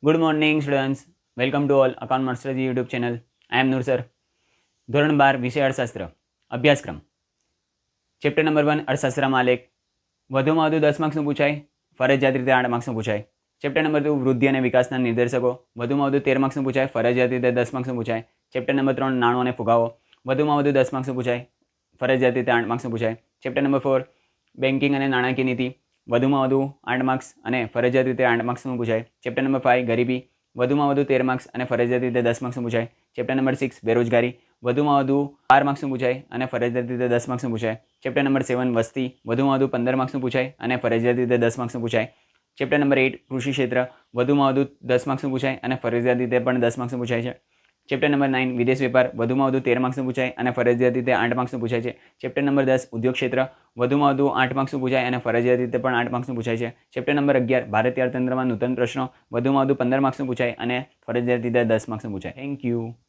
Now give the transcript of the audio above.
Good morning students, welcome to all account Masterji YouTube channel. I am Noor sir. ધોરણ 12 વિષય અર્થશાસ્ત્ર અભ્યાસક્રમ ચેપ્ટર નંબર 1 અર્થશાસ્ત્રમાં આલેખ. વધુમાં વધુ 10 માર્ક્સનું પૂછાય, ફરજિયાત રીતે 8 માર્ક્સનું પૂછાય. ચેપ્ટર નંબર 2 વૃદ્ધિ અને વિકાસના નિર્દેશકો. વધુમાં વધુ 13 માર્ક્સનું પૂછાય, ફરજિયાત રીતે 10 માર્ક્સનું પૂછાય. ચેપ્ટર નંબર 3 નાણું અને ફુગાવો. વધુમાં વધુ 10 માર્ક્સનું પૂછાય, ફરજિયાત રીતે 8 માર્ક્સનું પૂછાય. ચેપ્ટર નંબર 4 બેન્કિંગ અને નાણાકીય નીતિ. વધુમાં વધુ 8 માર્ક્સ અને ફરજિયાત રીતે 8 માર્ક્સનું પૂછાય. ચેપ્ટર નંબર 5 ગરીબી. વધુમાં વધુ 13 માર્ક્સ અને ફરજિયાત રીતે 10 માર્ક્સનું પૂછાય. ચેપ્ટર નંબર 6 બેરોજગારી. વધુમાં વધુ 12 માર્ક્સનું પૂછાય અને ફરજિયાત રીતે 10 માર્ક્સનું પૂછાય. ચેપ્ટર નંબર 7 વસ્તી. વધુમાં વધુ 15 માર્ક્સનું પૂછાય અને ફરજિયાત રીતે 10 માર્ક્સનું પૂછાય. ચેપ્ટર નંબર 8 કૃષિ ક્ષેત્ર. વધુમાં વધુ 10 માર્ક્સનું પૂછાય અને ફરજિયાત રીતે પણ 10 માર્ક્સનું પૂછાય છે. ચેપ્ટર નંબર 9 વિદેશ વેપાર. વધુમાં વધુ 13 માર્ક્સનું પૂછાય અને ફરજિયાત રીતે 8 માર્ક્સનું પૂછાય છે. ચેપ્ટર નંબર 10 ઉદ્યોગ ક્ષેત્ર. વધુમાં વધુ 8 માર્ક્સનું પૂછાય અને ફરજિયાત રીતે પણ 8 માર્ક્સનું પૂછાય છે. ચેપ્ટર નંબર 11 ભારતીય અર્થતંત્રમાં નૂતન પ્રશ્નો. વધુમાં વધુ 15 માર્ક્સનું પૂછાય અને ફરજિયાત રીતે 10 માર્ક્સનું પૂછાય. Thank you.